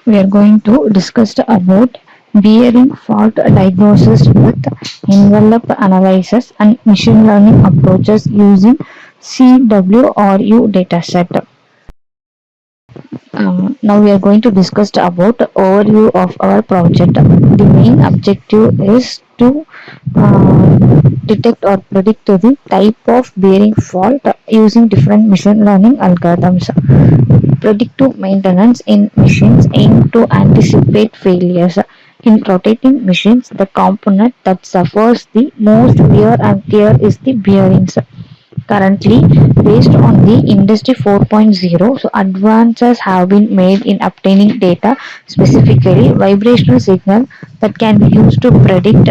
We are going to discuss about bearing fault diagnosis with envelope analysis and machine learning approaches using CWRU dataset. Now we are going to discuss about the overview of our project. The main objective is to uh, detect or predict the type of bearing fault using different machine learning algorithms. Predictive maintenance in machines aim to anticipate failures. In rotating machines, the component that suffers the most wear and tear is the bearings. Currently, based on the Industry 4.0, so advances have been made in obtaining data, specifically vibrational signal that can be used to predict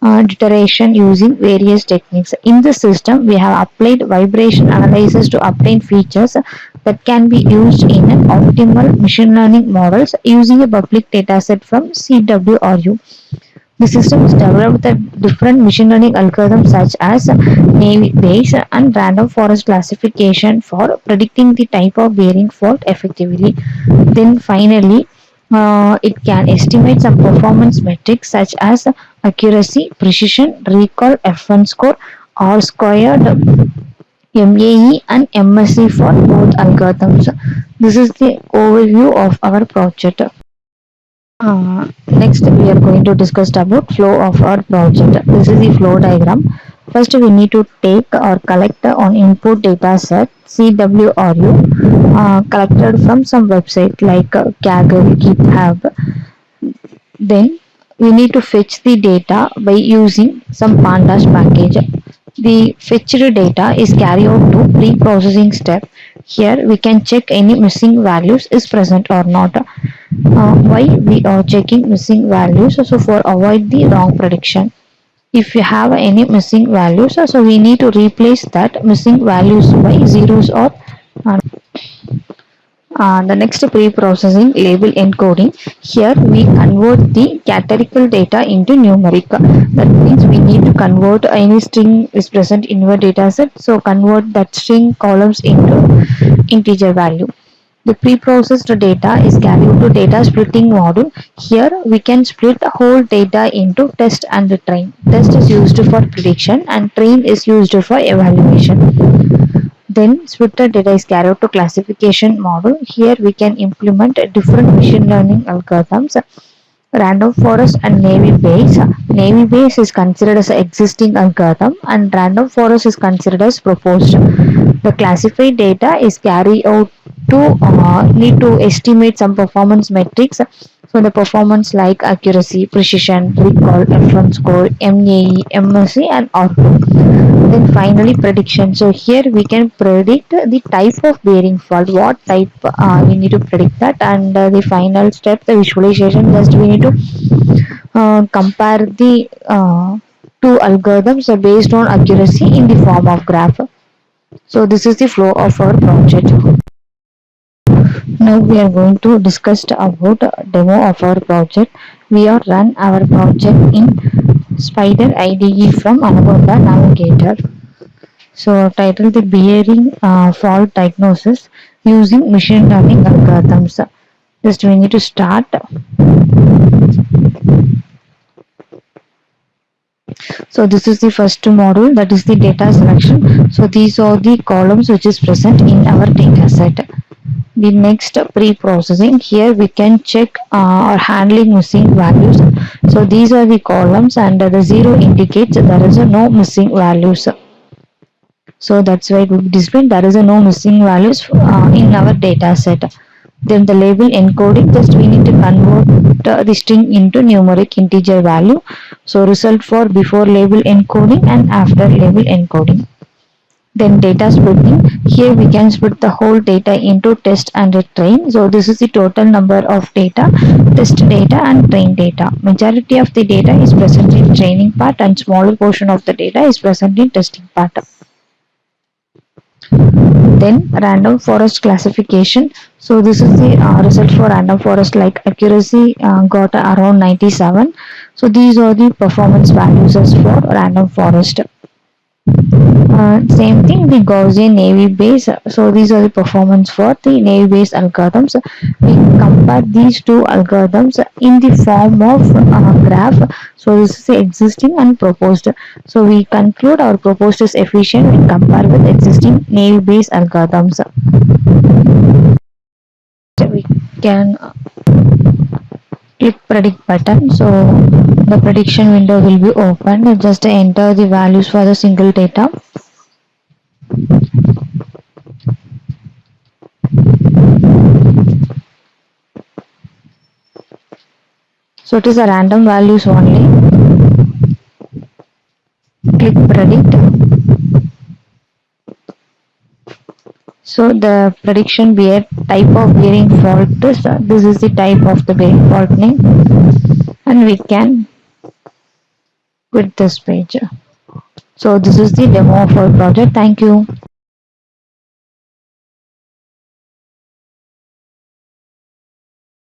deterioration using various techniques. In the system, we have applied vibration analysis to obtain features that can be used in an optimal machine learning models using a public dataset from CWRU. The system is developed with different machine learning algorithms such as Navy Bayes and random forest classification for predicting the type of bearing fault effectively. Then finally, it can estimate some performance metrics such as accuracy, precision, recall, F1 score, R squared, MAE, and MSE for both algorithms. This is the overview of our project. Next, we are going to discuss about flow of our project. This is the flow diagram. First, we need to take or collect on input data set CWRU collected from some website like Kaggle, GitHub. Then we need to fetch the data by using some pandas package. The fetched data is carried out to pre-processing step. Here we can check any missing values is present or not. Why we are checking missing values? So for avoid the wrong prediction. If you have any missing values, so we need to replace that missing values by zeros or the next pre-processing label encoding. Here we convert the categorical data into numeric. That means we need to convert any string is present in your dataset. So convert that string columns into integer value. The pre-processed data is carried to data splitting module. Here we can split the whole data into test and train. Test is used for prediction and train is used for evaluation. Then splitter data is carried to classification model. Here we can implement different machine learning algorithms. Random forest and Navy Bayes. Navy Bayes is considered as an existing algorithm and random forest is considered as proposed. The classified data is carried out to need to estimate some performance metrics. So the performance like accuracy, precision, recall, F1 score, MAE, MSE, and R2. Then finally prediction. So here we can predict the type of bearing fault, what type we need to predict that, and the final step, the visualization. Just we need to compare the two algorithms based on accuracy in the form of graph. So this is the flow of our project. Now we are going to discuss about demo of our project. We are run our project in Spider IDE from Anaconda Navigator. So title the bearing fault diagnosis using machine learning algorithms. Just we need to start. So this is the first module, that is the data selection. So these are the columns which is present in our data set. The next pre-processing, here we can check or handling missing values. So these are the columns and the zero indicates there is no missing values. So that's why it will be displayed there is no missing values in our data set. Then the label encoding, just we need to convert the string into numeric integer value. So result for before label encoding and after label encoding. Then data splitting, here we can split the whole data into test and train. So this is the total number of data, test data and train data. Majority of the data is present in training part and smaller portion of the data is present in testing part. Then random forest classification. So this is the result for random forest, like accuracy got around 97. So these are the performance values as for random forest. Same thing, the Gaussian navy base. So these are the performance for the navy base algorithms. We compare these two algorithms in the form of graph. So this is the existing and proposed. So we conclude our proposed is efficient when compared with existing navy base algorithms. So we can click predict button. So the prediction window will be opened. Just enter the values for the single data. So it is a random values only. Click predict. So the prediction bear type of bearing fault is this is the type of the bearing fault name, and we can quit this page. So this is the demo of our project. Thank you.